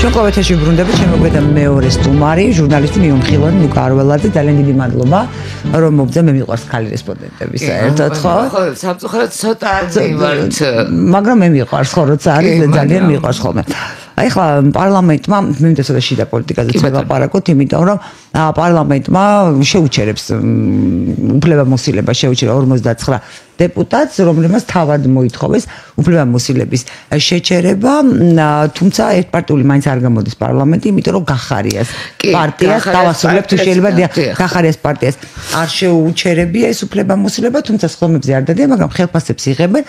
Ჩვენყოვეთაში ბრუნდებით შემოგვედა მეორე სტუმარი, ჟურნალისტი მიუნხილოვანი ნიკო არველაძე. ძალიან დიდი მადლობა, რომ მოგდა მე მიყვარს ხალი რესპონდენტები საერთოდ, ხო? ხო, სამწუხაროდ ცოტა ვართ. მაგრამ მე მიყვარს, ხო, როცა არის ძალიან მიყვარს ხოლმე. აი ხლა პარლამენტმა მინდა ცოტა შიდა პოლიტიკაზეც ვილაპარაკოთ, იმიტომ რომ პარლამენტმა შეუჩერებს უფლებამოსილება შეუჩერა 59 დეპუტატს, რომლებმაც თავად მოითხოვეს უფლებამოსილების შეჩერება, თუმცა ერთპარტიული მაინც არ გამოდის პარლამენტი, იმიტომ რომ გახარიას პარტიას დავასრულებ თუ შეიძლება გახარიას პარტიას არ შეუჩერებია ეს უფლებამოსილება, თუმცა ხომებზე არ დადიან, მაგრამ ხელფასებს იღებენ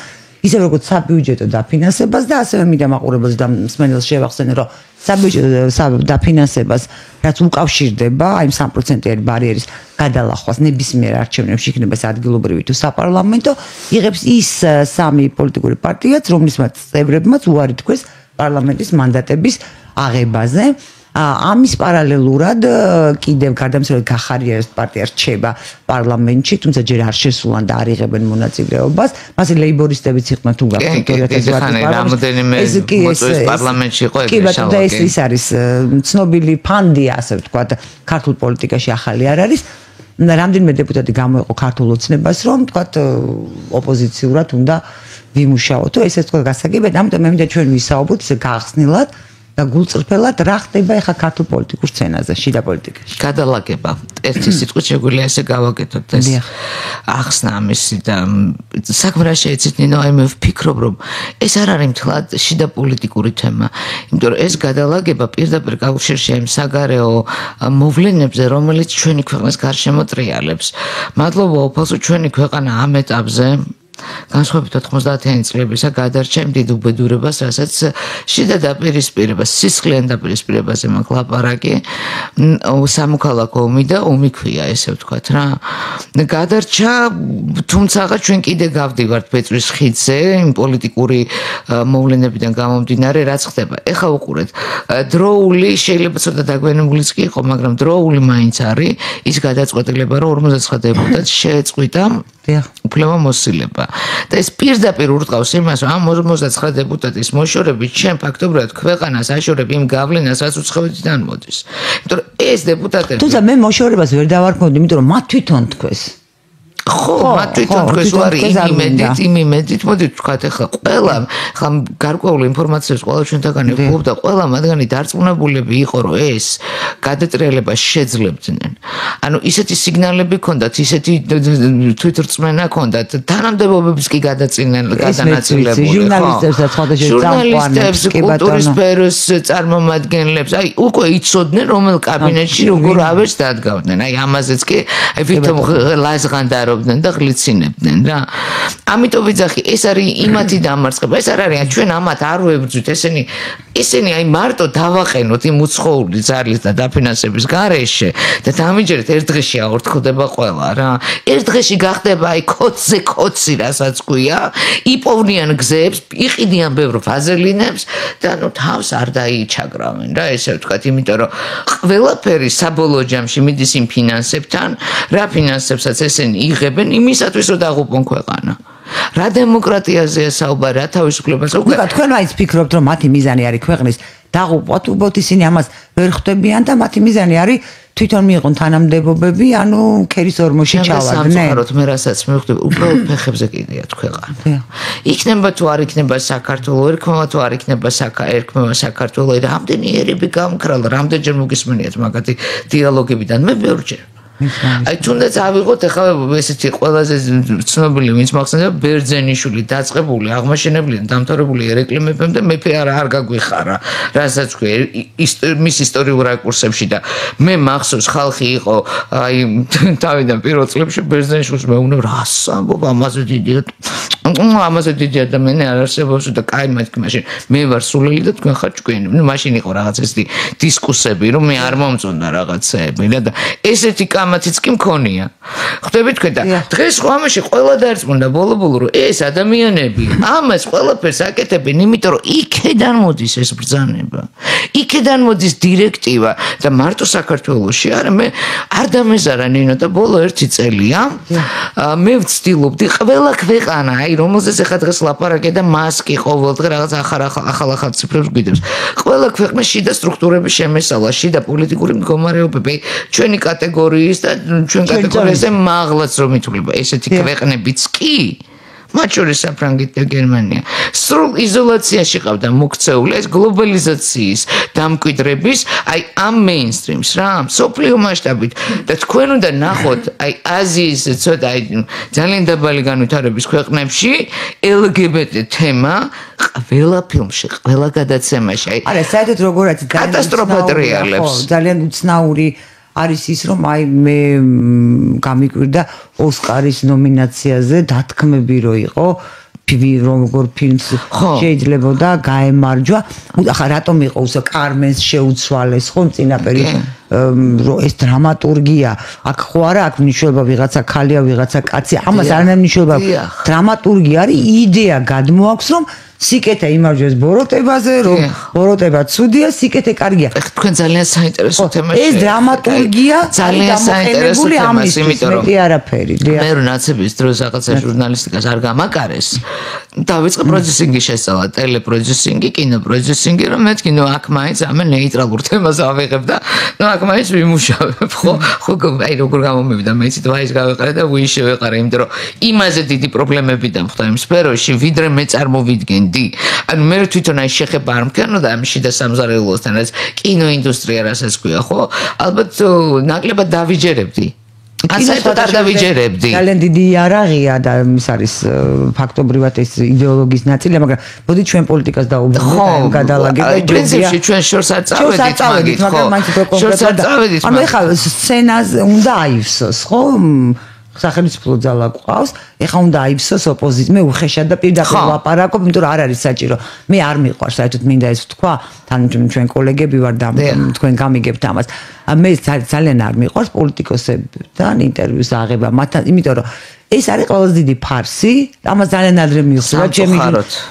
ისე როგორც საბიუჯეტო დაფინანსებას და ასევე მინდა მაყურებელს და მსმენელს შევახსენე, რომ საბიუჯეტო დაფინანსებას რაც უკავშირდება აი 3%-იანი ბარიერის გადალახვას ნებისმიერ არჩევნებში, იქნება ეს ადგილობრივი თუ საპარლამენტო, იღებს ის სამი პოლიტიკური პარტიაც, რომლისმაც წევრებმაც უარი თქვეს პარლამენტის მანდატების აღებაზე. ამის პარალელურად კიდევ გარდამცვალად გახარიას პარტია რჩება პარლამენტში, თუმცა ჯერ არ შესულან და არ იღებენ მონაწილეობას. მასე ლეიბორისტებიც იყვნენ თუ გახსოვთ 2018 პარლამენტში იყო ეს ის არის ცნობილი ფანდია, ასე ვთქვათ, ქართულ პოლიტიკაში ახალი არ არის. რამდენიმე დეპუტატი გამოეყო ქართულ ოცნებას, რომ ვთქვათ ოპოზიციურად უნდა ვიმუშაოთო, ესე თქვა გასაგებია, ამიტომ მე მინდა ჩვენ ვისაუბროთ ისე გახსნილად და გულწრფელად რა ხდება ახლა ქართულ პოლიტიკურ სცენაზე, შიდა პოლიტიკაში. გადალაგება. ერთი სიტყვით შეგვიძლია ესე გავაკეთოთ ეს ახსნა ამისი და საქმე რა შეეცით ნინო, აი მე ვფიქრობ, რომ ეს არ არის მთლად შიდა პოლიტიკური თემა, იმიტომ რომ ეს გადალაგება პირდაპირ კავშირში იმ საგარეო მოვლენებზე, რომელიც ჩვენი ქვეყნის გარშემო ტრიალებს. მადლობა უფალსო, ჩვენი ქვეყანა ამ ეტაპზე განსხვავებით 90-იანი წლებისა გადარჩა იმ დიდ უბედურებას, რასაც შიდა დაპირისპირებას, სისხლიან დაპირისპირებაზე მაქვს ლაპარაკი, სამოქალაქო ომი და ომი ქვია, ესე ვთქვათ რა. გადარჩა, თუმცა ჩვენ კიდე გავდივართ ბეწვის ხიდზე, იმ პოლიტიკური მოვლენებიდან გამომდინარე, რაც ხდება. ეხლა უყურეთ, დროული შეიძლება ცოტა დაგვენებულიც კი იყო, მაგრამ დროული მაინც არის ის გადაწყვეტილება, რომ 59 დეპუტატს შეეწყვიტა უფლებამოსილება. და ეს პირდაპირ ურტყავს იმას, რომ ამ 59 დეპუტატის მოშორებით ჩვენ ფაქტობრივად ქვეყანას აშორებ იმ გავლენას, რაც უცხოეთიდან მოდის. იმიტომ რომ ეს დეპუტატები თუმცა მე მოშორებას ვერ დავარქმევდი, იმიტომ რომ მათ თვითონ თქვეს. ხო, მათ თვითონ თქვეს ვარი იმედით, მოდით ვთქვათ ახლა ყველა, ახლა გარკვეული ინფორმაციას ყველა ჩვენთაგანი ვფლობდა, ყველა მათგანი დარწმუნებულები იყო, რომ ეს გადატრიალება შეძლებდნენ. ანუ ისეთი სიგნალები ჰქონდათ, ისეთი თვითრწმენა ჰქონდათ, თანამდებობებიც კი გადანაწილებული. ჟურნალისტებსაც სხვადასხვა ჟურნალისტებს, კულტურის სფეროს წარმომადგენლებს, აი უკვე იცოდნენ რომელ კაბინეტში როგორ ავერს დადგავდნენ. აი ამაზეც კი აი ვითომ ლაზღანდარო და გლიცინებდნენ რა. ამიტომ ვიძახი, ეს არის იმათი დამარცხება, ეს არ არის ჩვენ ამათ არ ვებრძვით, ესენი აი მარტო დავაყენოთ იმ უცხოური ძალის და დაფინანსების გარეშე და დამიჯერეთ ერთ დღეში აორთქლდება ყველა რა. ერთ დღეში გახდება აი კოცზე კოცი, რასაც ქვია, იპოვნიან გზებს, იყიდიან ბევრ ფაზელინებს და ნუ თავს არ დაიჩაგრავენ რა, ესე ვთქვათ, იმიტომ რომ ყველაფერი საბოლოო ჯამში მიდის იმ ფინანსებთან, რა ფინანსებსაც ესენი იღებენ იმისათვის, რომ დაღუპონ ქვეყანა. რა დემოკრატიაზეა საუბარი, რა თავისუფლებას უკვე. თქვენ მაინც ფიქრობთ, რომ მათი მიზანი არის ქვეყნის დაღუპვა, უბრალოდ ისინი ამას ვერ ხვდებიან და მათი მიზანი არის თვითონ მიიღონ თანამდებობები, ანუ ქერის ორმოში ჩავარდნენ. სამწუხაროდ მე რასაც მივხვდები, უბრალოდ ფეხებზე კიდიათ ქვეყანა. იქნება თუ არ იქნება საქართველო, ერქმევა თუ არ იქნება ერქმევა საქართველო, რამდენი ერები გამქრალა, რამდენჯერ მოგისმენიათ მაგათი დიალოგებიდან, მე ბევრჯერ. აი თუნდაც ავიღოთ ახლა ესეთი ყველაზე ცნობილი ვინც მახსენდება ბერძენიშვილი დაწყებული აღმაშენებელი დამთავრებული ერეკლი მეფემ და მეფე არ გაგვიხარა რასაც ქვია მის ისტორიულ რაკურსებში და მე მახსოვს ხალხი იყო აი თავიდან პირველ წლებში ბერძენიშვილს მეუბნებ რას ამბობ ამაზე დიდი ადამიანი არ არსებობს და კაი მაშინ მე ვარ სულელი და თქვენ ხარ ჭკვიანი ნუ მაშინ იყო რაღაც ესეთი დისკუსები რომ მე არ მომწონდა რაღაცეები და ესეთი მათიც კი მქონია. ხვდები თქვენ და დღეს ამაში ყველა დაერწმუნდა ბოლო-ბოლო რომ ეს ადამიანები ამას ყველაფერს აკეთებენ, იმიტომ რომ იქედან მოდის ეს ბრძანება. იქედან მოდის დირექტივა და მარტო საქართველოში არა მე არ დამეზარა ნინო და ბოლო 1 წელია მე ვცდილობდი ყველა ქვეყანა აი რომელზეც ახლა დღეს ლაპარაკია და მასკი ყოველდღე რაღაც ახალ ციფრებს გვიდებს ყველა ქვეყნა შიდა სტრუქტურების შემესალა შიდა პოლიტიკური მდგომარეობები ჩვენი კატეგორიის და ჩვენ კატეგორიაზე მაღლაც რომ ითვლება ესეთი ქვეყნებიც კი მათ შორის საფრანგეთი და გერმანია სრულ იზოლაციაში ყავდა მოქცეული ეს გლობალიზაციის დამკვიდრების აი ამ მეინსტრიმს რა სოფლიო მასშტაბით და თქვენ უნდა ნახოთ აი აზიის ცოტა აი ძალიან დაბალი განვითარების ქვეყნებში LGBT თემა ყველა ფილმში ყველა გადაცემაში აი არა საერთოდ როგორაც კატასტროფა ტრიალებს ძალიან უცნაური არის ის რომ აი მე გამიკვირდა ოსკარის ნომინაციაზე დათქმები რო იყო როგორ ფილმს შეიძლება და გაემარჯვა ახლა რატომ იყო უსო კარმენს შეუცვალეს ხო წინაპირ ეს დრამატურგია აქ ხო არა აქ მნიშვნელობა ვიღაცა ქალია ვიღაცა კაცია ამას არ მნიშვნელობა დრამატურგია არის იდეა გადმოაქვს რომ სიკეთე იმარჯვეს ბოროტებაზე რომ ბოროტება ცუდია სიკეთე კარგია თქვენ ძალიან საინტერესო თემაში ეს დრამატურგია ძალიან საინტერესო თემას იმიტომ რომ არაფერი მე რო ნაცების დროს რაღაცა ჟურნალისტიკას არ გამაკარეს დავიწყე პროდიუსინგის შესწავლა ტელეპროდიუსინგი კინოპროდიუსინგი რომ მეთქი ნუ აქ მაინც ამ ნეიტრალურ თემას ავიღებ და ნუ აქ მაინც ვიმუშავებ ხო აი როგორ გამომივიდა მე იცით ვაის გავეყარე და ვინ შევეყარე იმიტომ რომ იმაზე დიდი პრობლემები დამხვდა იმ სფეროში ვიდრე მე წარმოვიდგენ ანუ მე თვითონ აი შეხება არ მქონოდა ამ შიდა სამზარეულოსთან რაც კინოინდუსტრია რასაც ქვია ხო ალბათ ნაკლებად დავიჯერებდი ასეთად არ დავიჯერებდი ძალიან დიდი იარაღია და ის არის ფაქტობრივად ეს იდეოლოგიის ნაწილია მაგრამ მოდი ჩვენ პოლიტიკას დაუბრუნდეთ გადალაგეთ და პრინციპში ჩვენ შორს არ წავედით მაგით ხო შორს არ წავედით ანუ ეხლა სცენაზე უნდა აივსოს ხო სახელმწიფო ძალა ყავს, ეხლა უნდა აივსოს ოპოზიცია. მე უხეშად და პირდაპირ ლაპარაკობ, იმიტომ რომ არ არის საჭირო. მე არ მიყვარს, საერთოდ მინდა ეს ვთქვა, თან ჩვენ კოლეგები ვარ და თქვენ გამიგებთ ამას. მე ძალიან არ მიყვარს პოლიტიკოსებთან ინტერვიუს აღება, მათთან, იმიტომ რომ ეს არის ყველაზე დიდი ფარსი, ამას ძალიან ადრე მივხვდა ჩემი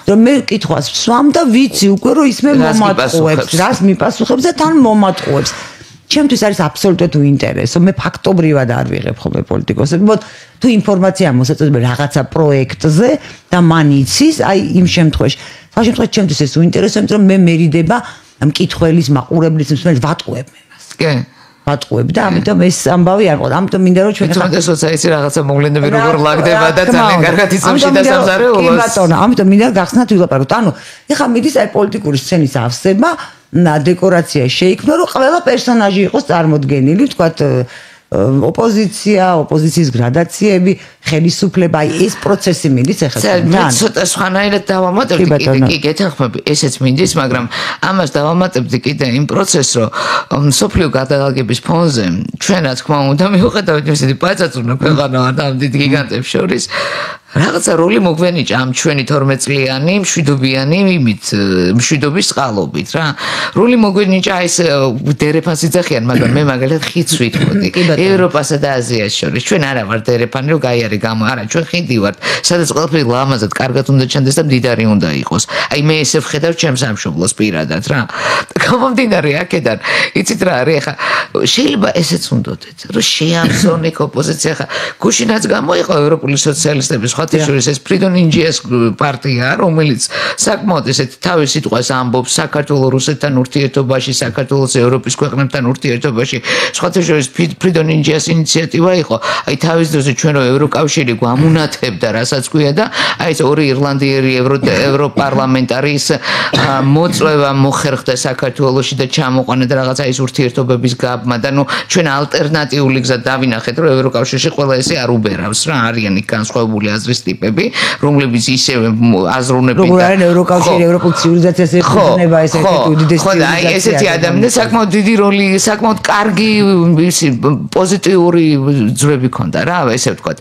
რომ მე კითხვას ვსვამ და ვიცი უკვე რომ ის მე მომატყუებს, რას მიპასუხებს და თან მომატყუებს. ჩემთვის არის აბსოლუტურად უინტერესო. მე ფაქტობრივად არ ვიღებ ხოლმე პოლიტიკოსებს. თუ ინფორმაცია მოსაწოდებ რაღაცა პროექტზე და მან იცის, აი იმ შემთხვევაში. სხვა შემთხვევაში ჩემთვის ეს უინტერესო, იმიტომ რომ მე მერიდება მკითხველის, მაყურებლის მსმენელის ვატყუებ მე მას. კი. ვატყუებ და ამიტომ ეს ამბავი არ ყო. ამიტომ მინდა რომ ჩვენ თუმცა იცი რაღაცა მოვლენები როგორ ლაგდება და ძალიან კარგად იცნობ შიდა სამზარეულოს. კი ბატონო, ამიტომ მინდა გახსნათ ვილაპარაკოთ. ანუ ეხლა მიდის აი პოლიტიკური სცენის ავსება დეკორაცია შეიქმნა რომ ყველა პერსონაჟი იყოს წარმოდგენილი, ვთქვათ ოპოზიცია, ოპოზიციის გრადაციები, ხელისუფლება, აი ეს პროცესი მიდის ახლა. მე ცოტა სხვანაირად დავამატებდი კიდე გეთანხმები, ესეც მინდის, მაგრამ ამას დავამატებდი კიდე იმ პროცესს, რომ სოფლიო გადალაგების ფონზე ჩვენ რა თქმა უნდა მივუყედავთ ესეთი პაწაწუნა ქვეყანაა და ამ დიდ გიგანტებს შორის რაღაცა როლი მოგვენიჭა ამ ჩვენი 12 წლიანი მშვიდობიანი იმით მშვიდობის წყალობით რა როლი მოგვენიჭა ეს დერეფანს იძახიან მაგრამ მე მაგალითად ხიდს ვიტყოდი ევროპასა და აზიას შორის ჩვენ არა ვარ დერეფანი რომ გაიარე გამო არა ჩვენ ხიდი ვართ სადაც ყველაფერი ლამაზად კარგად უნდა ჩანდეს და მდიდარი უნდა იყოს აი მე ესე ვხედავ ჩემს სამშობლოს პირადად რა გამომდინარე აქედან იცით რა არის ახლა შეიძლება ესეც უნდოდეთ რომ შეამსონ იქ ოპოზიცია ხა გუშინაც გამოიყო ევროპული სოციალისტების შორის ეს ფრიდონ ინჯიას პარტია, რომელიც საკმაოდ ესეთ თავის სიტყვას ამბობს საქართველოს რუსეთთან ურთიერთობაში, საქართველოს ევროპის ქვეყნებთან ურთიერთობაში. სხვათა შორის ფრიდონ ინჯიას ინიციატივა იყო. აი თავის დროზე ჩვენ რო ევროკავშირი გვამუნათებდა, რასაც ქვია და აი ეს ორი ირლანდიელი ევროპარლამენტარის მოწვევა მოხერხდა საქართველოში და ჩამოყანა და რაღაცა ის ურთიერთობების გაბმა და ნუ ჩვენ ალტერნატიული გზა დავინახეთ, რომ ევროკავშირში ყველა ესე არ უბერავს რა, არიან იქ განსხვავებული აზრის ტიპები, რომლებიც ისევე აზროვნებენ და როგორ არის ევროკავშირი, ევროპულ ცივილიზაციას ეხება ესეთი უდიდესი ხო და აი ესეთი ადამიანები საკმაოდ დიდი როლი, საკმაოდ კარგი პოზიტიური ძვრები ქონდა რა, ესე ვთქვათ.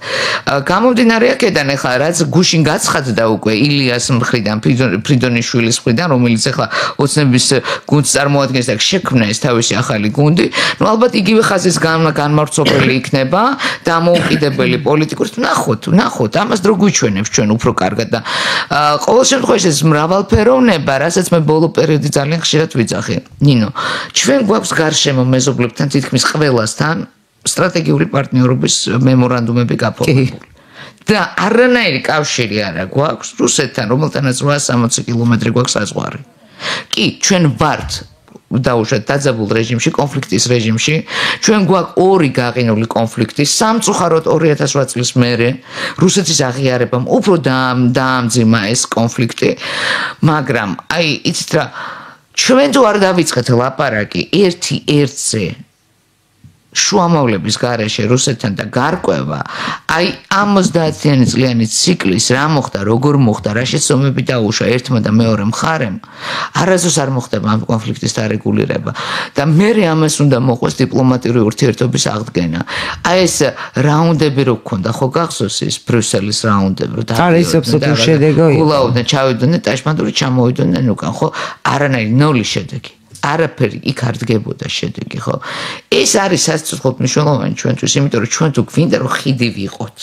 გამომდინარე აქედან ახლა რაც გუშინ გაცხადდა უკვე ილიას მხრიდან, ფრიდონიშვილის მხრიდან, რომელიც ახლა ოცნების გუნდს წარმოადგენს და შექმნა ეს თავისი ახალი გუნდი, ნუ ალბათ იგივე ხაზის განმავრცობელი იქნება, დამოუკიდებელი პოლიტიკური, ნახოთ, ამას ამას დრო გვიჩვენებს ჩვენ უფრო კარგად და ყოველ შემთხვევაში ეს მრავალფეროვნება, რასაც მე ბოლო პერიოდი ძალიან ხშირად ვიძახი. ნინო, ჩვენ გვაქვს გარშემო მეზობლებთან თითქმის ყველასთან სტრატეგიული პარტნიორობის მემორანდუმები გაფორმებული. და არანაირი კავშირი არა გვაქვს რუსეთთან, რომელთანაც 860 კილომეტრი გვაქვს საზღვარი. კი, ჩვენ ვართ დაუშვათ დაძაბულ რეჟიმში, კონფლიქტის რეჟიმში. ჩვენ გვაქვს ორი გაყინული კონფლიქტი, სამწუხაროდ 2008 წლის მერე რუსეთის აღიარებამ უფრო დაამძიმა ეს კონფლიქტი, მაგრამ აი იცით რა, ჩვენ თუ არ დავიწყეთ ლაპარაკი ერთი ერთზე შუამავლების გარეშე რუსეთთან და გარკვევა, აი 50-იანი წლიანი ციკლის რა მოხდა, როგორ მოხდა, რა შეცდომები დაუშვა ერთმა და მეორე მხარემ, არასდროს არ მოხდება ამ კონფლიქტის დარეგულირება და მერე ამას უნდა მოყვეს დიპლომატიური ურთიერთობის აღდგენა. აი ეს რაუნდები რო გქონდა, ხო გახსოვს ეს ბრიუსელის რაუნდები, რო გულაოდნენ, ჩავიდნენ ტაშმანდური ჩამოვიდნენ უკან, ხო? არანაირი ნული შედეგი. არაფერი იქ არ დგებოდა შედეგი, ხო? ეს არის სასწრაფოდ მნიშვნელოვანი ჩვენთვის, იმიტომ რომ ჩვენ თუ გვინდა რომ ხიდი ვიყოთ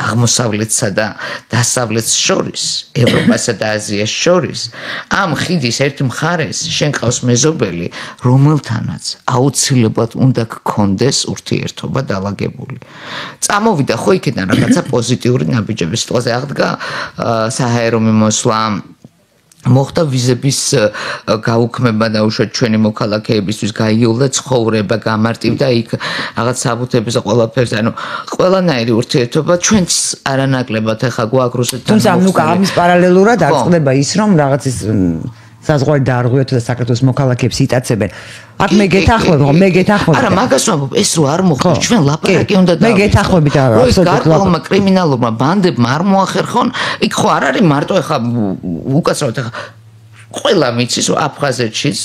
აღმოსავლეთსა და დასავლეთს შორის, ევროპასა და აზიას შორის, ამ ხიდის ერთ მხარეს შენ ყავს მეზობელი, რომელთანაც აუცილებლად უნდა გქონდეს ურთიერთობა დალაგებული. წამოვიდა ხო იქიდან რაღაცა პოზიტიური ნაბიჯები, სიტყვაზე აღდგა საჰაერო მიმოსვლა, მოხდა ვიზების გაუქმება და უშუალოდ ჩვენი მოქალაქეებისთვის გაიოლა ცხოვრება, გამარტივდა იქ რაღაც საბუთების ყველაფერს, ანუ ყველანაირი ურთიერთობა ჩვენც არანაკლებად ახლა გვაქვს რუსეთთან. თუმცა ნუ ამის პარალელურად არ ხდება ის, რომ რაღაც ის საზღვარი დაარღვიოთ და საქართველოს მოქალაქეებს იტაცებენ. აქ მე გეთანხმებ. არა, მაგას ვამბობ, ეს რო არ მოხდეს, ჩვენ ლაპარაკი უნდა დავიწყოთ. მე გეთანხმებით არა, გარკვეულმა კრიმინალურმა ბანდებმა არ მოახერხონ, იქ ხო არ არის მარტო ახლა უკაცრავად ახლა ყველა მიცის რომ აფხაზეთშიც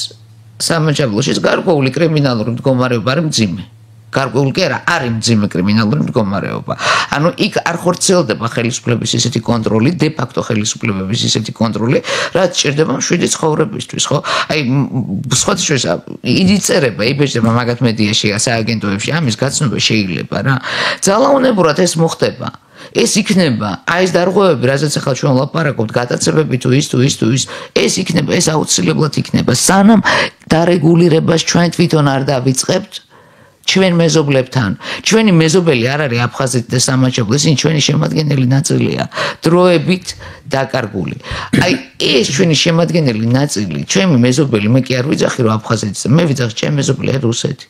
სამაჯაბლოშიც გარკვეული კრიმინალური მდგომარეობა არის მძიმე. გარკვეული კი არა, არის მძიმე კრიმინალური მდგომარეობა. ანუ იქ არ ხორციელდება ხელისუფლების ისეთი კონტროლი, დე-ფაქტო ხელისუფლებების ისეთი კონტროლი, რაც ჭირდება მშვიდი ცხოვრებისთვის, ხო? აი, სხვათა შორის იწერება, იბეჭდება მაგათ მედიაში, სააგენტოებში, ამის გაცნობა შეიძლება რა. ძალაუნებურად ეს მოხდება. ეს იქნება, აი ეს დარღვევები, რასაც ახლა ჩვენ ვლაპარაკობთ, გატაცებები თუ ის, ეს იქნება, ეს აუცილებლად იქნება. სანამ დარეგულირებას ჩვენ თვითონ არ დავიწყებთ, ჩვენ მეზობლებთან. ჩვენი მეზობელი არ არის აფხაზეთი და სამაჯაბლო, ისინი ჩვენი შემადგენელი ნაწილია, დროებით დაკარგული. აი ეს ჩვენი შემადგენელი ნაწილი, ჩემი მეზობელი, მე კი არ ვიძახი რომ აფხაზეთი, მე ვიძახი ჩემი მეზობელი რუსეთი.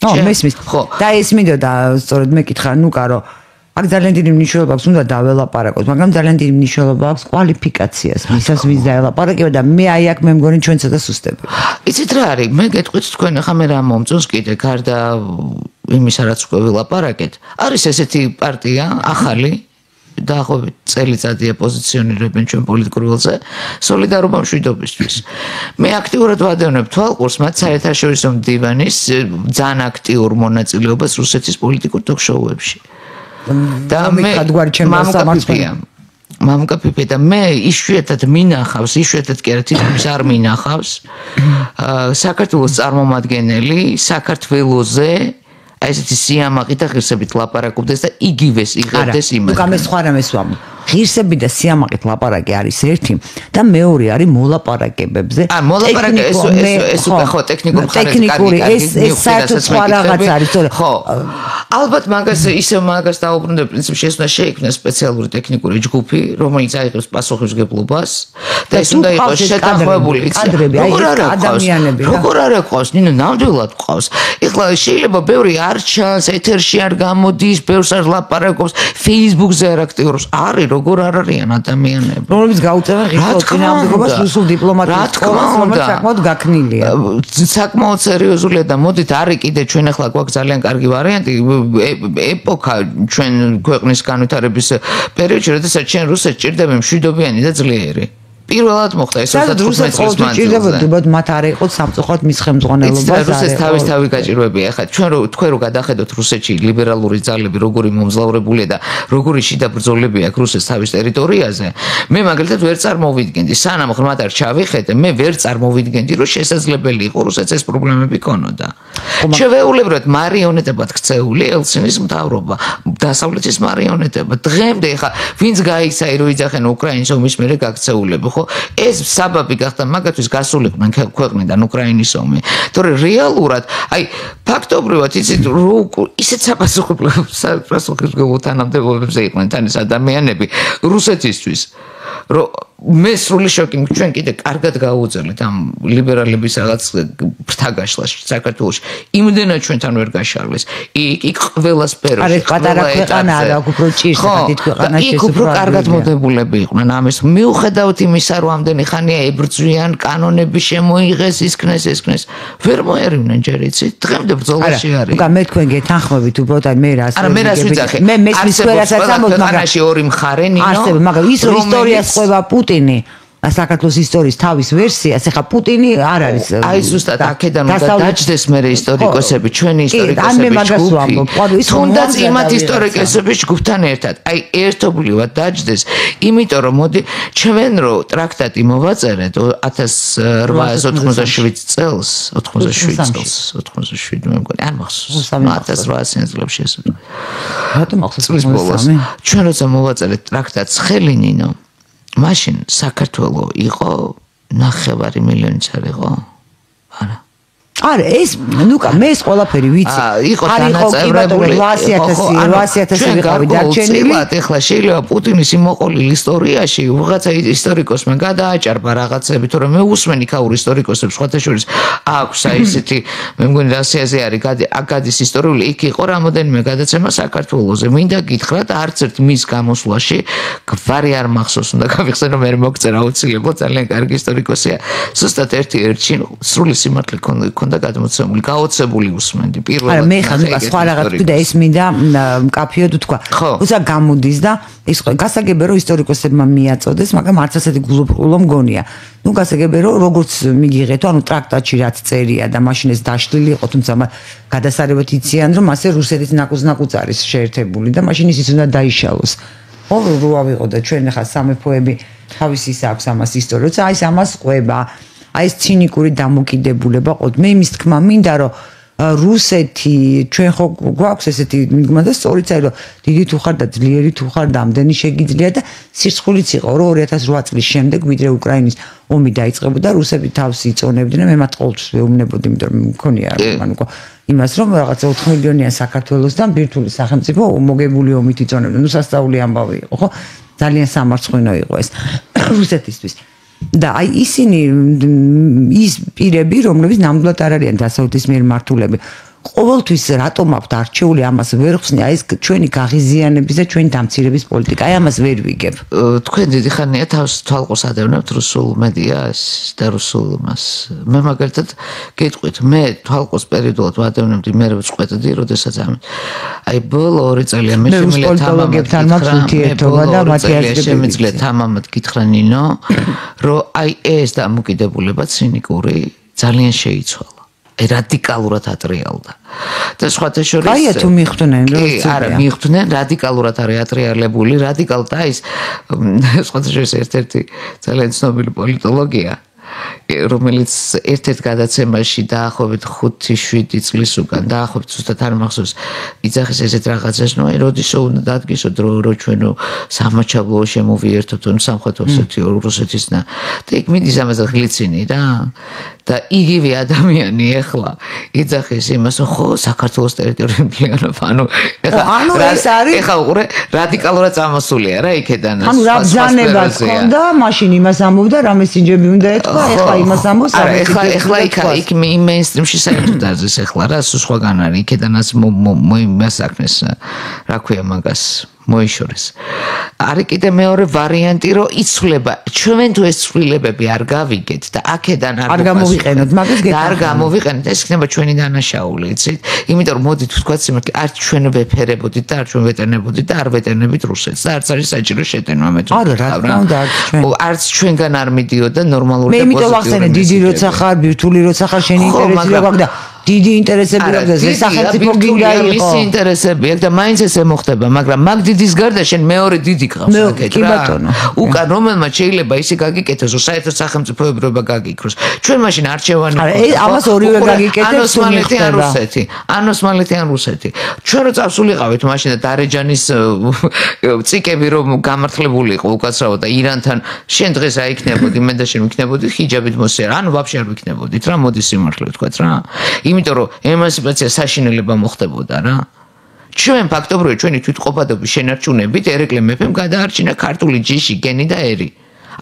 მესმის. ხო, და ეს მინდოდა სწორედ მეკითხა, ნუკა რომ აქ ძალიან დიდი მნიშვნელობა აქვს, უნდა დაველაპარაკოთ, მაგრამ ძალიან დიდი მნიშვნელობა აქვს კვალიფიკაციას, ვისაც ვის დაელაპარაკება და მე აი აქ მე მგონი ჩვენ ცოტა სუსტები. იცით რა არის, მე გეტყვით თქვენ ახლა მე რა მომწონს კიდე გარდა იმისა რაც უკვე ვილაპარაკეთ, არის ესეთი პარტია ახალი დაახლოებით წელიწადია პოზიციონირებენ ჩვენ პოლიტიკურ ველზე სოლიდარობა მშვიდობისთვის. მე აქტიურად ვადევნებ თვალყურს მათ საერთაშორისო მდივანის ძალიან აქტიურ მონაწილეობას რუსეთის პოლიტიკურ ტოქ-შოუებში. და მე მამუკა პიპია და მე იშვიათად მინახავს, იშვიათად კი არა თითქმის არ მინახავს საქართველოს წარმომადგენელი საქართველოზე აი ესეთი სიამაყით და ღირსებით ლაპარაკობდეს და იგივეს იღებდეს იმას. ნუ გამეს სხვა რამეს ვამბობ. ღირსები და სიამაყით ლაპარაკი არის ერთი და მეორე არის მოლაპარაკებებზე. მოლაპარაკე ეს უკვე ხო ტექნიკური ეს საერთოდ სხვა რაღაც არის, თორე ხო. ალბათ მაგას დაუბრუნდებ პრინციპში ეს უნდა შეიქმნას სპეციალური ტექნიკური ჯგუფი, რომელიც აიღებს პასუხისმგებლობას და ეს უნდა იყოს შეთანხმებული კადრები, ადამიანები. როგორ არ აქვს, ნინო ნამდვილად ყავს. ეხლა შეიძლება ბევრი არ ჩანს, ეთერში არ გამოდის, ბევრს არ ლაპარაკობს, Facebook-ზე არ აქტიურობს. არის როგორ არ არიან ადამიანები, რომლებიც გაუწევენ ღირსეულ წინააღმდეგობას რუსულ დიპლომატიურ სკოლას, რომელიც საკმაოდ გაქნილია. საკმაოდ სერიოზულია და მოდით არის კიდე ჩვენ ახლა გვაქვს ძალიან კარგი ვარიანტი, ეპოქა ჩვენ ქვეყნის განვითარების პერიოდში, როდესაც ჩვენ რუსეთს ჭირდება მშვიდობიანი და ძლიერი. პირველად მოხდა ეს 35 წლის მანძილზე. მათ არ იყო სამწუხაროდ მის ხელმძღვანელობას. რუსეთს თავის გაჭირვებია. ხა თქვენ რო გადახედოთ რუსეთში ლიბერალური ძალები როგორი მომძლავრებულია და როგორი შიდა ბრძოლები აქვს რუსეთს თავის ტერიტორიაზე. მე მაგალითად ვერ წარმოვიდგენდი, სანამ ღრმად არ ჩავიხედე, მე ვერ წარმოვიდგენდი, რომ შესაძლებელი იყო რუსეთს ეს პრობლემები ქონოდა. ჩვეულებრივად მარიონეტებად ქცეული ელცინის მთავრობა, დასავლეთის მარიონეტება. დღემდე ხა ვინც გაიქცა რომ იძახენ უკრაინის ომის მერე გაქცეულები, ხო? ეს საბაბი გახდა მაგათთვის გასულიყვნენ ქვეყნიდან უკრაინის ომი. თორე რეალურად, აი ფაქტობრივად იცით რომ ისეთ საპასუხებლო თანამდებობებზე იყვნენ თან ეს ადამიანები რუსეთისთვის, რომ მე სრული შოკი ჩვენ კიდე კარგად გავუძელეთ ამ ლიბერალების რაღაც ფრთაგაშლაში საქართველოში. იმდენად ჩვენთან ვერ გაშალეს. იქ ყველა სფეროში. არა პატარა ქვეყანა არა უფრო ჭირს დიდ ქვეყანაში ეს უფრო კარგად მოდებულები იყვნენ ამის. მიუხედავთ იმისა, რომ ამდენი ხანია ებრძვიან, კანონები შემოიღეს, ისქნეს. ვერ მოერივნენ ჯერ იცით. დღემდე ბრძოლაში არის. უკან მე თქვენ გეთანხმებით უბრალოდ მე რას არა მე რას ვიცახე. მე მესმის სფერასაც ამბობ, მაგრამ ორი მხარე ნინო. არსებობს, მაგრამ ის რომ ისტორიას ყვება პუტინი საქართველოს ისტორიის თავის ვერსიას, ეხა პუტინი არ არის. აი ზუსტად აქედან უნდა დაჯდეს მე ისტორიკოსები, ჩვენი ისტორიკოსების ჯგუფი. თუნდაც იმათ ისტორიკოსების ჯგუფთან ერთად. აი ერთობლივად დაჯდეს, იმიტომ რომ მოდი ჩვენ რო ტრაქტატი მოვაწერეთ 1887 წელს, 87 მე მგონი, არ მახსოვს. 1800 წლებში ეს. რატომ მახსოვს? ჩვენ როცა მოვაწერეთ ტრაქტატს ხელინინო მაშინ საქართველო იყო 9 მილიონი წელი იყო? არა. არა, ეს ნუკა მე ეს ყველაფერი ვიცი. იყო დანაწევრებული 800,000 ვიყავი დარჩენილი. ეხლა შეიძლება პუტინის იმოყოლილ ისტორიაში ვიღაცა ისტორიკოსმა გადააჭარბა რაღაცები, თორემ მე უსმენი ქაურ ისტორიკოსებს სხვათა შორის აქვს აი ესეთი მე მგონი რასიაზე არის გადის ისტორიული იქ იყო რამოდენიმე გადაცემა საქართველოზე. მინდა გითხრათ არც ერთ მის გამოსვლაში გვარი არ მახსოვს, უნდა გავიხსენო მე მოგწერა აუცილებლად ძალიან კარგი ისტორიკოსია. ზუსტად ერთი ერთში სრული სიმართლე ქონდა გადმოცემული, გაოცებული უსმენდი პირველად. არა, მე ხა სხვა რაღაც და ეს მინდა მკაფიოდ თქვა. უცა გამოდის და ის გასაგებია რომ ისტორიკოსებმა მიაწოდეს, მაგრამ არც ასეთი გულუბრყულო მგონია. ნუ გასაგებია რომ როგორც მიგიღეთო, ანუ ტრაქტატში რაც წერია და მაშინ ეს დაშლილი იყო, თუმცა გადასარევად იციან რომ ასე რუსეთის ნაკუწ არის შეერთებული და მაშინ ის უნდა დაიშალოს. რო ავიღო და ჩვენ ხა სამეფოები თავის ის აქვს ამას ისტორია, როცა აი ამას ყვება აი ეს ცინიკური დამოკიდებულება ყოდ მე იმის თქმა მინდა რომ რუსეთი ჩვენ ხო გვაქვს ესეთი მიგმა და სწორიც არის რომ დიდი თუ ხარ და ძლიერი თუ ხარ და ამდენი შეგიძლია და სირცხულიც იყო რომ 2008 წლის შემდეგ ვიდრე უკრაინის ომი დაიწყებოდა რუსები თავს იწონებდნენ მე მათ ყოველთვის ვეუბნებოდი იმიტომ რომ მქონია ანუ იმას რომ რაღაცა 4 მილიონია საქართველოსთან ბირთვული სახელმწიფო მოგებული ომით იწონებდნენ ნუ სასწაული ამბავი იყო ხო ძალიან სამარცხვინო იყო ეს რუსეთისთვის და აი ისინი ის პირები რომლებიც ნამდვილად არ არიან დასავლეთის მიერ მართულები ყოველთვის რატომ აქვთ არჩეული ამას ვერ ხსნი აი ეს ჩვენი გაღიზიანების და ჩვენი დამცირების პოლიტიკა აი ამას ვერ ვიგებ თქვენ დიდი ხანია თავს თვალყოს ადევნებთ რუსულ მედიას და რუსულ მას მე მაგალითად გეტყვით მე თვალყოს პერიოდულად ვადევნებდი მე ვწყვეტდი როდესაც აი ბოლო 2 წელია მე შემიძლია თამამად გითხრა ნინო რომ აი ეს დამოკიდებულება ცინიკური ძალიან შეიცვალა რადიკალურად ატრიალდა. და სხვათა შორის კაია თუ მიხვდნენ რომ არა მიხვდნენ რადიკალურად არის ატრიალებული, რადიკალ და ის სხვათა შორის ერთ-ერთი ძალიან ცნობილი პოლიტოლოგია რომელიც ერთ-ერთ გადაცემაში დაახლოებით 5-7 წლის უკან დაახლოებით ზუსტად არ მახსოვს იძახის ესეთ რაღაცას ნუ აი როდისო უნდა დადგესოთ რომ ჩვენო სამაჩაბლო შემოვიერთოთ სამხრეთ რუსეთის და იქ მიდის ამაზე გლიცინი რა და იგივე ადამიანი ახლა იძახის იმას ხო საქართველოს ტერიტორიული მთლიანობა ანუ ეს არის ახლა უყურე რადიკალურად წამოსულია რა იქედან ანუ რა ბრძანება ქონდა მაშინ იმას ამბობდა რა მესენჯები უნდა ეთქვა ეხლა იმას ამბობს ეხლა იქ მეინსტრიმში საერთოდ არის ეხლა რა სხვაგან არის იქედანაც მოსაკნეს რა ქვია მაგას მოიშორეს. არის კიდე მეორე ვარიანტი, რომ იცვლება. ჩვენ თუ ეს ცვლილებები არ გავიგეთ და აქედან არ გამოვიყენოთ, მაგას გეტყვით. არ გამოვიყენოთ, ეს იქნება ჩვენი დანაშაული, იცით? იმიტომ რომ მოდით ვთქვათ იმათ, არ ჩვენ ვეფერებოდით და არ ჩვენ ვეტენებოდით და არ ვეტენებით რუსეთს და არც არის საჭირო შეტევა მე თუ. არა, რა თქმა უნდა, არც ჩვენგან არ მიდიოდა ნორმალური და პოზიტიური. მე იმიტომ ვახსენე, დიდი როცა ხარ, ბირთვული როცა ხარ, შენი ინტერესი რა გვაქვს და დიდი ინტერესები აქვს ეს სახელმწიფო გინდა იყო. ის ინტერესები აქვს და მაინც ესე მოხდება, მაგრამ მაგ დიდის გარდა შენ მეორე დიდი გყავს აქეთ რა. უკან რომელმაც შეიძლება ისე გაგიკეთოს, რომ საერთოდ სახელმწიფოებრიობა გაგიქროს. ჩვენ მაშინ არჩევანი არა, ამას ორივე გაგიკეთებს სომხეთი ან რუსეთი. ან ოსმალეთი ან რუსეთი. ჩვენ რო წავსულიყავით მაშინ და დარეჯანის წიკები რომ გამართლებული იყო უკაცრავად და ირანთან შენ დღეს აიქნებოდი, მე და შენ ვიქნებოდით ჰიჯაბით მოსიარ. ანუ ვაფშე არ ვიქნებოდით რა, მოდი სიმართლე ვთქვათ რა. იმიტომ რომ ემანციპაცია საშინელება მოხდებოდა რა. ჩვენ ფაქტობრივად ჩვენი თვითყოფადობის შენარჩუნებით ერეკლე მეფემ გადაარჩინა ქართული ჯიში, გენი და ერი.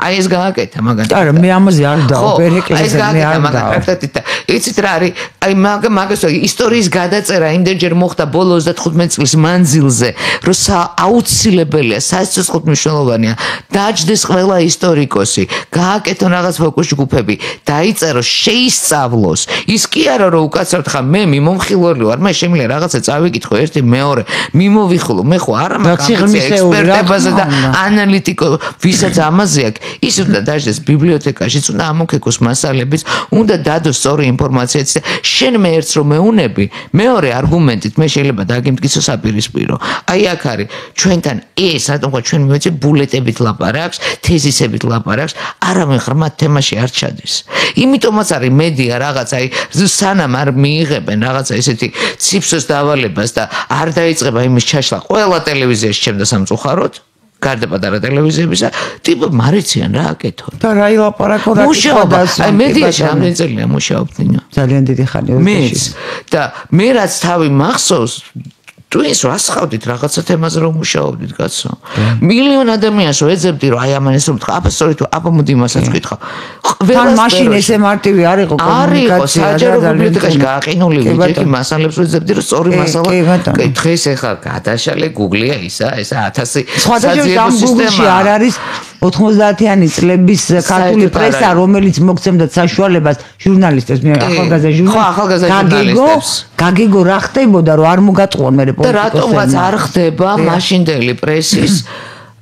აი ეს გააკეთა მაგათ. არა, მე ამაზე არ დავ, ერეკლეზე მე არ დავ. პრაქტიკით და იცით რა არის? აი მაგას ისტორიის გადაწერა იმდენჯერ მოხდა ბოლო 35 წლის მანძილზე, რომ აუცილებელია, სასიცოცხლოდ მნიშვნელოვანია. დაჯდეს ყველა ისტორიკოსი, გააკეთონ რაღაც ფოკუს ჯგუფები, დაიწეროს, შეისწავლოს. ის კი არა რომ უკაცრავთ ხა მე მიმომხილველი ვარ, მე შემიძლია რაღაცა წავიკითხო ერთი მეორე, მიმოვიხილო, მე ხო არა მაგას ექსპერტებაზე და ანალიტიკო, ვისაც ამაზე აქვს ის უნდა დაждდეს ბიბლიოთეკაშიც, უნდა ამოქეკოს მასალებიც, უნდა დადოს სწორი ინფორმაციაც და შენ მე ერთს რომ მეუნები, მეორე არგუმენტით მე შეიძლება დაგიმტკიცო საპირისპირო. აი აქ არის ჩვენთან ეს რატომღა ჩვენ მივეცე ბულეტებით ლაპარაკს, თეზისებით ლაპარაკს, არავინ ღრმად თემაში არ ჩადის. იმიტომაც არის მედია რაღაც აი სანამ არ მიიღებენ რაღაცა ესეთი ციფრს დავალებას და არ დაიწყება იმის ჩაშლა ყველა ტელევიზიაში ჩემდა სამწუხაროდ. გარდა პატარა ტელევიზიებისა, ტიპ მარიციან რა აკეთონ. და რა ილაპარაკო რა მუშაობა, აი მედიაში რამდენი წელია მუშაობდნენ. ძალიან დიდი ხანია. მეც და მე რაც თავი მახსოვს თუ ის რასხავდით რაღაცა თემაზე რომ მუშაობდით კაცო. მილიონ ადამიანს რო ეძებდი რომ აი ამან ესე ვთქვა, აბა სწორედ აბა მოდი მასაც ვკითხავ. თან მაშინ ესე მარტივი არ იყო კომუნიკაცია. საჯარო ბიბლიოთეკაში გააყინული ვიჯეტი მასალებს რო ეძებდი რომ სწორი მასალა. კი დღეს ეხლა გადაშალე Google-ია ისა 1000 სხვადასხვა Google-ში არ არის 90-იანი წლების ქართული პრესა, რომელიც მოგცემდა საშუალებას ჟურნალისტებს, მე ახალგაზრდა ჟურნალისტებს. გაგიგო რა ხდებოდა რომ არ მოგატყუან მე და რატომღაც არ ხდება მაშინდელი პრესის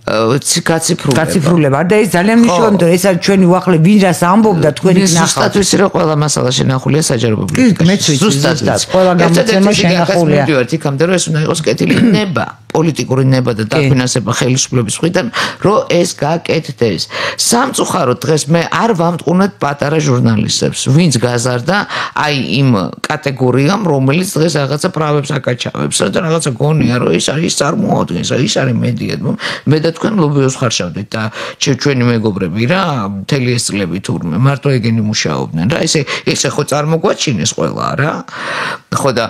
გაციფრულება და ეს ძალიან მნიშვნელოვანია, რომ ეს არის ჩვენი უახლე ვინ რას ამბობდა თქვენი ნახავთ. ზუსტად ვიცი რომ ყველა მასალა შენახულია საჯარო ბიბლიოთეკაში. ზუსტად ყველა გამოცემა შენახულია. მივიდივართ იქამდე რომ ეს უნდა იყოს კეთილი ნება, პოლიტიკური ნება და დაფინანსება ხელისუფლების მხრიდან, რომ ეს გაკეთდეს. სამწუხაროდ დღეს მე არ ვამტყუნებ პატარა ჟურნალისტებს, ვინც გაზარდა აი იმ კატეგორიამ, რომელიც დღეს რაღაცა правებს აკაჩავებს და რაღაცა გონია რომ ის არის წარმოადგენს, ის არის მედია. მე და თქვენ ლობიოს ხარშავდით და ჩვენი მეგობრები რა მთელი ეს წლები თურმე მარტო ეგენი მუშაობდნენ რა ესე ხო წარმოგვაჩინეს ყველა რა ხო და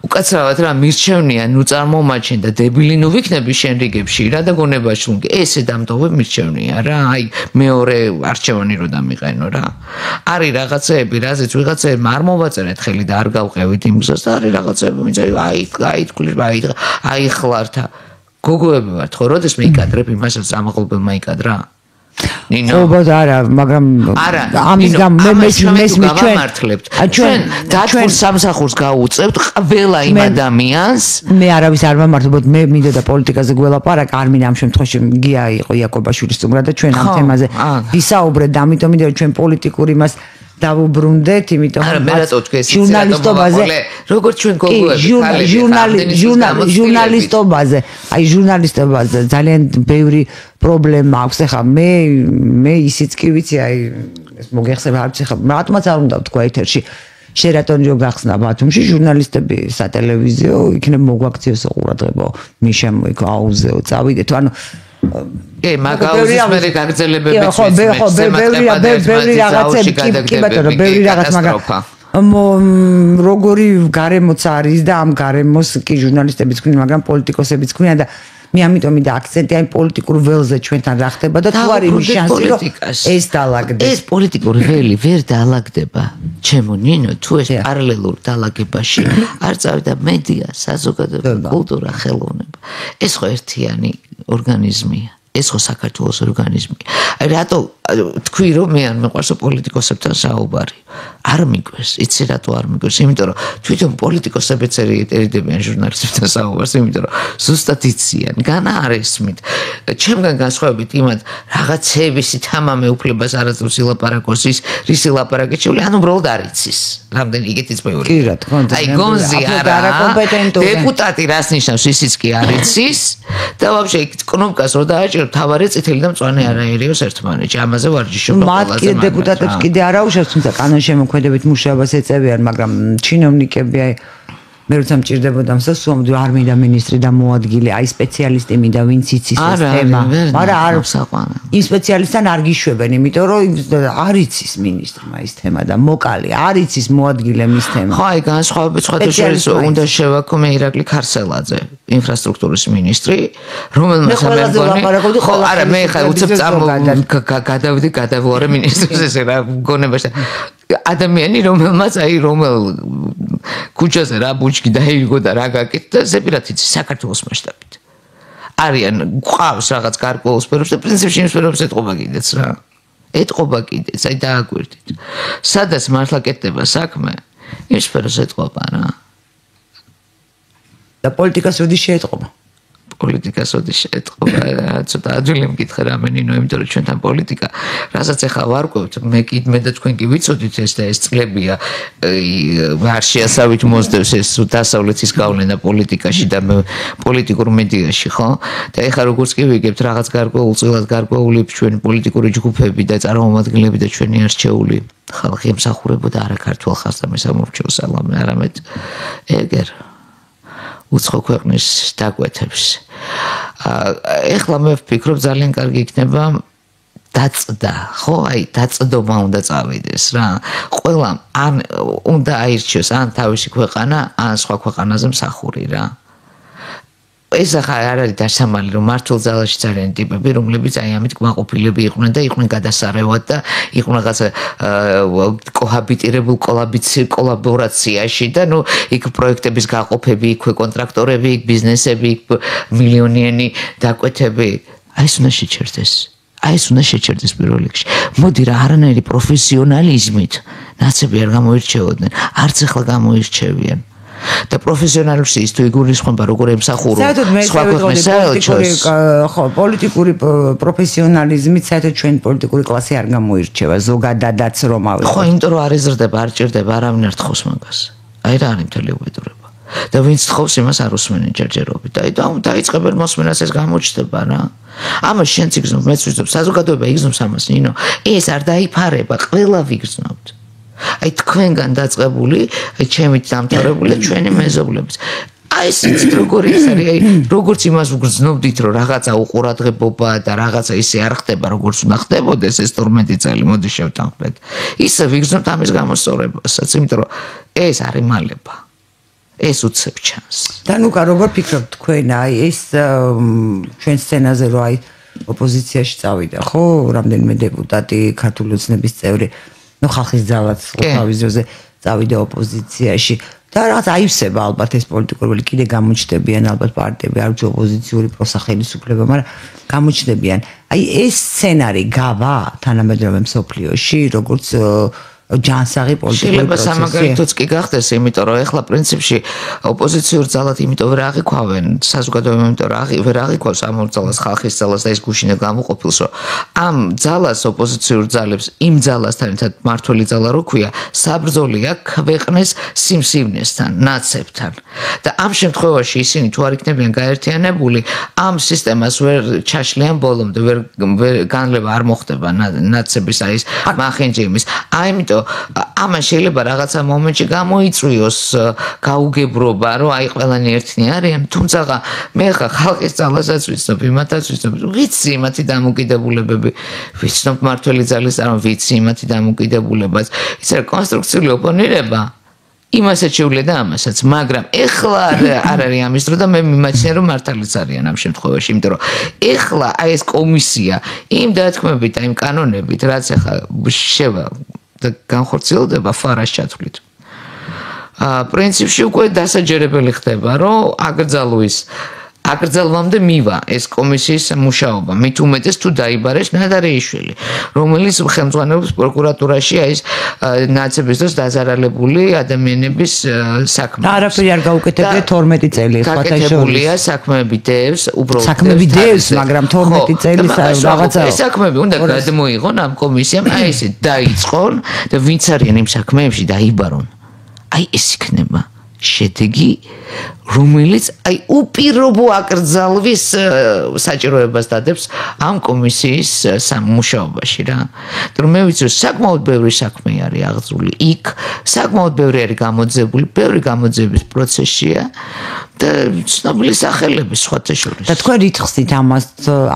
უკაცრავად რა მირჩევნია ნუ წარმომაჩენ და დებილი ნუ ვიქნები შენ რიგებში რა და გონებაში ლუნგი ესე დამტოვე მირჩევნია რა აი მეორე არჩევანი რო დამიყენო რა არის რაღაცეები რაზეც ვიღაცეებმა არ მოვაწერეთ ხელი და არ გავყევით იმ გზას და არის რაღაცეები ვინც აი თქლი აი ხლართა გოგოები ვართ ხო როდეს მე იკადრებ იმასაც ამაღლებელმა იკადრა ნინო ხო არა მაგრამ ამის გამ მე ჩვენ დაჩვენ სამსახურს გაუწევთ ყველა იმ ადამიანს მე არავის არ ვამართლებოდ მე მინდოდა პოლიტიკაზე გველაპარაკ არ მინდა ამ შემთხვევაში გია იყო იაკობაშვილის წუბრა და ჩვენ ამ თემაზე ვისაუბრეთ და ამიტომ მინდა ჩვენ პოლიტიკური მას დავუბრუნდეთ, იმიტომ რომ ჟურნალისტობაზე როგორც ჩვენ გოგოები ჟურნალისტობაზე ძალიან ბევრი პრობლემა აქვს. ეხლა მე ისიც კი ვიცი, აი ეს მოგეხსება არც ეხლა რატომაც არ უნდა ვთქვა ეთერში. შერატონი რო გახსნა ბათუმში ჟურნალისტები სატელევიზიო იქნებ მოგვაქციოს ყურადღება მიშა მოიქო აუზეო წავიდეთ ანუ კი მაგაუზის მე გაგრძელებები ხო ბევრი რაღაცები კი ბატონო ბევრი რაღაც მაგრამ როგორი გარემოც არის და ამ გარემოს კი ჟურნალისტებიც გვინდა მაგრამ პოლიტიკოსებიც გვინდა და მე ამიტომი და აქცენტი აი პოლიტიკურ ველზე ჩვენთან რა ხდება და თუ არის იმის შანსი რომ ეს დაალაგდეს. ეს პოლიტიკური ველი ვერ დაალაგდება. ჩემო ნინო, თუ ეს პარალელურ დაალაგებაში არ წავიდა მედია, საზოგადოება, კულტურა, ხელოვნება. ეს ხო ერთიანი ორგანიზმია. ეს ხო საქართველოს ორგანიზმია. აი რატო თქვი რომ მე არ მეყვარს პოლიტიკოსებთან საუბარი. არ მიგვეს, იცი რატო არ მიგვეს? იმიტომ რომ თვითონ პოლიტიკოსებიც ერიდებიან ჟურნალისტებთან საუბარს, იმიტომ რომ ზუსტად იციან, განა არ ესმით. ჩემგან განსხვავებით იმად რაღაცეების თამამე უფლებას არასდროს ილაპარაკოს ის, რის ილაპარაკეჩული, ანუ უბრალოდ არ იცის. რამდენი იგეთიც მეორე. კი რა თქმა უნდა. აი გონზი არა. დეპუტატი რას ნიშნავს, ისიც კი არ იცის და ვაფშე კნოპკას რო დააჭირო, თავარი წითელი და მწვანე არაერიოს ერთმანეთში. ამაზე ვარჯიშობ მათ კიდე დეპუტატებს კიდე არ აუშვებს, თუმცა კანონშემოქმედებით მუშაობას ეწევიან, მაგრამ ჩინოვნიკები აი მე როცა მჭირდებოდა მსასუამდი არ მინდა მინისტრი და მოადგილე, აი სპეციალისტი მინდა ვინც იცის ეს თემა. მაგრამ არ საყვანა. იმ სპეციალისტთან არ გიშვებენ, იმიტომ რომ არ იცის მინისტრმა ის თემა და მოკალი, არ იცის მოადგილე მის თემა. ხო, აი განსხვავებით სხვადასხვა უნდა შევაქო მე ირაკლი ქარსელაძე, ინფრასტრუქტურის მინისტრი, რომელმაც ამერიკული ხო, არა მე ხა უცებ გადავდი გადავუარე მინისტრს ესე რა გონებაში. ადამიანი რომელმაც აი რომელ ქუჩაზე რა ბუჩკი დაიგო და რა გაკეთდა ზეპირად იცი საქართველოს მასშტაბით არიან ყავს რაღაც გარკვეულ სფეროებს და პრინციპში იმ სფეროებს ეთყობა კიდეც რა ეთყობა კიდეც აი დააგვირდით სადაც მართლა კეთდება საქმე იმ სფეროს ეთყობა რა და პოლიტიკას როდის შეეთყობა პოლიტიკას როდის შეეთყობა ცოტა ადვილი მკითხე რამე ნინო იმიტომ რომ ჩვენთან პოლიტიკა რასაც ახლა ვარკვევთ მე და თქვენ კი ვიცოდით ეს და ეს წლებია არ შეასავით მოსდევს ეს დასავლეთის გავლენა პოლიტიკაში და პოლიტიკურ მედიაში ხო და ახლა როგორც კი ვიგებთ რაღაც გარკვეულ წილად გარკვეული ჩვენი პოლიტიკური ჯგუფები და წარმომადგენლები და ჩვენი არჩეული ხალხი ემსახურებოდა არა ქართულ ხალხს და მესამორჩეულ სალამე არამედ ეგერ უცხო ქვეყნის დაკვეთებს. ეხლა მე ვფიქრობ ძალიან კარგი იქნება დაწდა, ხო, აი დაწდომა უნდა წავიდეს რა. ყველამ ან უნდა აირჩიოს ან თავისი ქვეყანა, ან სხვა ქვეყანაზე მსახური რა. ეს ახლა არ არის დასამალი რომ მართულ ძალაში ძალიან ტიპები რომლებიც აი ამით კმაყოფილები იყვნენ და იყვნენ გადასარევად და იყვნენ რაღაცა კოჰაბიტირებულ კოლაბორაციაში და ნუ იქ პროექტების გაყოფები, იქვე კონტრაქტორები, იქ ბიზნესები, იქ მილიონიანი დაკვეთები. აი ეს უნდა შეჩერდეს. აი ეს უნდა შეჩერდეს პირველ რიგში. მოდი რა არანაირი პროფესიონალიზმით ნაცები არ გამოირჩეოდნენ, არც ახლა გამოირჩევიან. და პროფესიონალურში ის თუ იგულისხმება როგორ ემსახურო სხვა ქვეყნის საელჩოს ხო პოლიტიკური პროფესიონალიზმით საერთოდ ჩვენ პოლიტიკური კლასი არ გამოირჩევა ზოგადადაც რომ ავიღოთ ხო იმიტომ რომ არ ეზრდება არ ჭირდება არავინ არ თხოვს მაგას აი რა არის მთელი უბედურება და ვინც თხოვს იმას არ უსმენენ ჯერჯერობით აი დაიწყებენ მოსმენას ეს გამოჩნდება რა ამას შენც იგრძნობ მეც ვიგრძნობ საზოგადოება იგრძნობს ამას ნინო ეს არ დაიფარება ყველა ვიგრძნობთ აი თქვენგან დაწყებული, აი ჩემით დამთავრებული ჩვენი მეზობლების. აი ისიც როგორი ის არის, აი როგორც იმას ვგრძნობდით, რომ რაღაცა უყურადღებობა და რაღაცა ისე არ ხდება, როგორც უნდა ხდებოდეს ეს 12 წელი, მოდი შევთანხმდეთ. ისე ვიგრძნობთ ამის გამოსწორებასაც, იმიტომ რომ ეს არის მალება. ეს უცებ ჩანს. და ნუკა როგორ ფიქრობთ თქვენ, აი ეს ჩვენ სცენაზე რომ აი ოპოზიციაში წავიდა, ხო, რამდენიმე დეპუტატი, ქართული ოცნების წევრი ну ხალხის ძალაც თავიზოზე წავიდა ოპოზიციაში და რაღაც აივსება ალბათ ეს პოლიტიკურები კიდე გამოჩნდებიან ალბათ პარტიები არ ვიცი ოპოზიციური პროსახელისუფლება მაგრამ გამოჩნდებიან აი ეს სცენარი გავა თანამედროვე მსოფლიოში როგორც ჯანსაღი პოლიტიკური პროცესი. სამაგალითოც კი გახდეს, იმიტომ რომ ეხლა პრინციპში ოპოზიციურ ძალად იმიტომ ვერ აღიქვავენ, საზოგადოება იმიტომ რომ ვერ აღიქვავს ამ ძალას, ხალხის ძალას და ეს გუშინდა გამოყოფილს, რომ ამ ძალას ოპოზიციურ ძალებს იმ ძალასთან ერთად მართველი ძალა რო ქვია, საბრძოლია ქვეყნის სიმსივნესთან, ნაცებთან. და ამ შემთხვევაში ისინი თუ არ იქნებიან გაერთიანებული, ამ სისტემას ვერ ჩაშლიან ბოლომდე, ვერ განლევა არ მოხდება ნაცების აი ეს მახინჯიმის. აიმიტომ ამან შეიძლება რაღაცა მომენტში გამოიწვიოს გაუგებრობა, რომ აი ყველანი ერთნი არიან, თუმცა მე ხალხის ძალასაც ვიცნობ, იმათაც ვიცნობ, ვიცი იმათი დამოკიდებულებები, ვიცნობ მართველი ძალის ვიცი იმათი დამოკიდებულებაც. იცი რა კონსტრუქციული ოპონირება იმასაც შეუძლია და ამასაც, მაგრამ ეხლა არ არის ამის დრო და მე მიმაჩნია რომ მართალიც არიან ამ შემთხვევაში, იმიტომ რომ ეხლა აი ეს კომისია იმ დათქმებით, აი იმ კანონებით, რაც ეხლა შევა და განხორციელდება ფარას ჩათვლით. პრინციპში უკვე დასაჯერებელი ხდება, რომ აკრძალვამდე მივა ეს კომისიის მუშაობა. მით უმეტეს თუ დაიბარეს ნადარეიშვილი, რომელიც ხელმძღვანელობს პროკურატურაში აი ეს ნაცების დროს დაზარალებული ადამიანების საქმე. არაფერი არ გაუკეთებია 12 წელი სხვათა შორის. გაკეთებულია საქმეები დევს, უბრალოდ საქმეები დევს, მაგრამ 12 წელი რაღაცა. ეს საქმეები უნდა გადმოიღონ ამ კომისიამ, აი ესე დაიწყონ და ვინც არიან იმ საქმეებში დაიბარონ. აი ეს იქნება შედეგი, რომელიც აი უპირობო აკრძალვის საჭიროებას დადებს ამ კომისიის სამუშაობაში რა. რომ მე ვიცი რომ საკმაოდ ბევრი საქმე არის აღძრული იქ, საკმაოდ ბევრი არის გამოძებული, ბევრი გამოძების პროცესია და ცნობილი სახელები სხვათა შორის. და თქვენ რითხსით ამას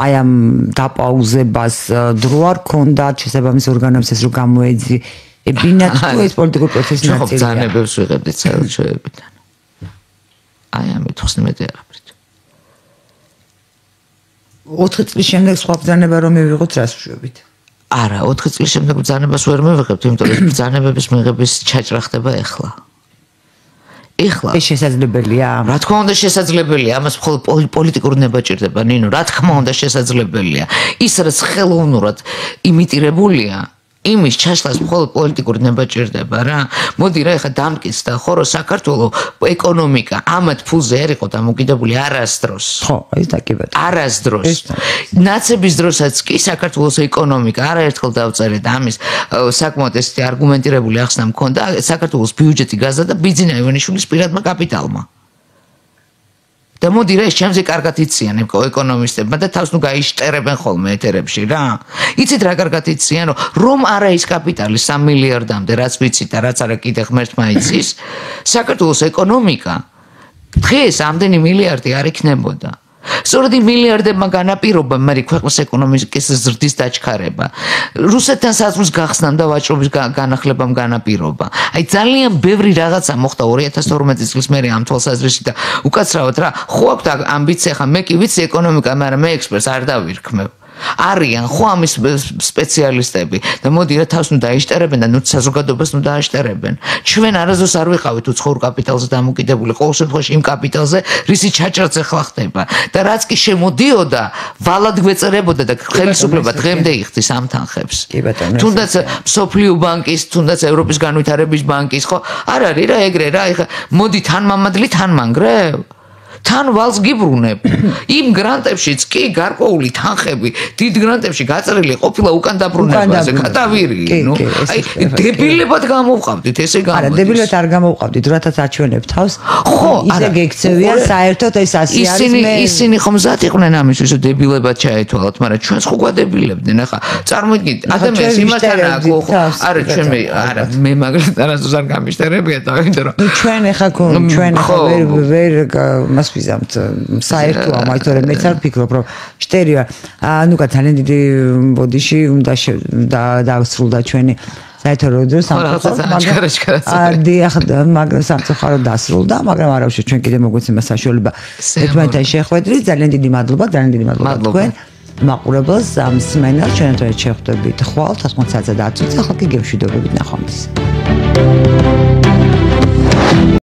აი ამ დაპაუზებას დრო არ ქონდათ შესაბამის ორგანოებს ეს რომ გამოეძი ბინათ თუ ეს პოლიტიკური პროცესის ნაწილია. ბრძანებებს ვიღებდით საელჩოებიდან. აი ამით 19 არაფრით. 4 წლის შემდეგ სხვა ბრძანება რომ მივიღოთ რას ვშვებით? არა, 4 წლის შემდეგ ბრძანებას ვერ მივიღებთ, იმიტომ რომ ბრძანებების მიღების ჩაჭრა ხდება ეხლა. ეს შესაძლებელია? რა თქმა უნდა შესაძლებელია, ამას მხოლოდ პოლიტიკური ნება ჭირდება, ნინო, რა თქმა უნდა შესაძლებელია. ის რაც ხელოვნურად იმიტირებულია იმის ჩაშლას მხოლოდ პოლიტიკური ნება ჭირდება რა. მოდი რა ეხა დამკისდა ხო რომ საქართველოს ეკონომიკა ამათ ფულზე არ იყო დამოკიდებული არასდროს. ხო, ეს დაკიბეთ. არასდროს. ნაცების დროსაც კი საქართველოს ეკონომიკა არაერთხელ დავწერეთ ამის საკმაოდ ესეთი არგუმენტირებული ახსნა მქონდა საქართველოს ბიუჯეტი გაზდა და ბიძინა ივანიშვილის პირადმა კაპიტალმა. და მოდი რა ეს ჩემზე კარგად იციან ეკონომისტებმა და თავს ნუ გაიშტერებენ ხოლმე ეთერებში რა. იცით რა კარგად იციან რომ არა ის კაპიტალი 3 მილიარდამდე რაც ვიცით და რაც არა კიდე ღმერთმა იცის საქართველოს ეკონომიკა დღეს ამდენი მილიარდი არ იქნებოდა. სწორედ იმ მილიარდებმა განაპირობა მე ქვეყნის ეკონომიკის ზრდის დაჩქარება. რუსეთთან საზღვრის გახსნამ და ვაჭრობის განახლებამ განაპირობა. აი ძალიან ბევრი რაღაცა მოხდა 2012 წლის მერე ამ თვალსაზრისით და უკაცრავად რა ხო აქვს ამბიცია ხა მე კი ვიცი ეკონომიკა, მაგრამ მე ექსპერტს არ დავირქმევ. არიან ხო ამის სპეციალისტები და მოდი რა თავს ნუ დაიშტერებენ და ნუ საზოგადოებას ნუ დააშტერებენ. ჩვენ არასდროს არ ვიყავით უცხოურ კაპიტალზე დამოკიდებული, ყოველ შემთხვევაში იმ კაპიტალზე, რისი ჩაჭრაც ახლა ხდება და რაც კი შემოდიოდა, ვალად გვეწერებოდა და ხელისუფლება დღემდე იხდის ამ თანხებს. თუნდაც მსოფლიო ბანკის, თუნდაც ევროპის განვითარების ბანკის, ხო? არ არის რა ეგრე რა, ეხა მოდი თან მამადლი თან მანგრევ. თან ვალს გიბრუნებ. იმ გრანტებშიც კი გარკვეული თანხები დიდ გრანტებში გაწერილი ყოფილა უკან დაბრუნებაზე, გადავირი. ნუ აი დებილებად გამოვყავდით ესე გამოდის. არა, დებილებად არ გამოვყავდით, რათაც აჩვენებ თავს. ხო, ისე გექცევიან საერთოდ ეს ასე არის მე. ისინი ხომ მზად იყვნენ ამისთვის, რომ დებილებად ჩაეთვალათ, მაგრამ ჩვენს ხო გვადებილებდნენ. ახლა წარმოიდგინეთ, ადამიანს იმასთან აქვს, არა ჩვენ არა მე მაგალითად არასდროს არ გამიშტერებია და იმიტომ რომ ჩვენ ახლა ჩვენ ახლა ვერ მას ვიზამთ საერთოა, მაგრამ მეც არ ვფიქრობ, რომ შტერია. ნუ ძალიან დიდი ბოდიში უნდა დაასრულდა ჩვენი საერთო როდო სამწუხარო, მაგრამ სამწუხარო დასრულდა, მაგრამ არა უშო ჩვენ კიდე მოგვეცემა საშუალება ერთმანეთთან შეხვედრის. ძალიან დიდი მადლობა, ძალიან დიდი მადლობა თქვენ მაყურებელს ამ სმენელს. ჩვენთან შეხვდებით ხვალ 19:10 და ახლა კი გემშვიდობებით ნახვამდის.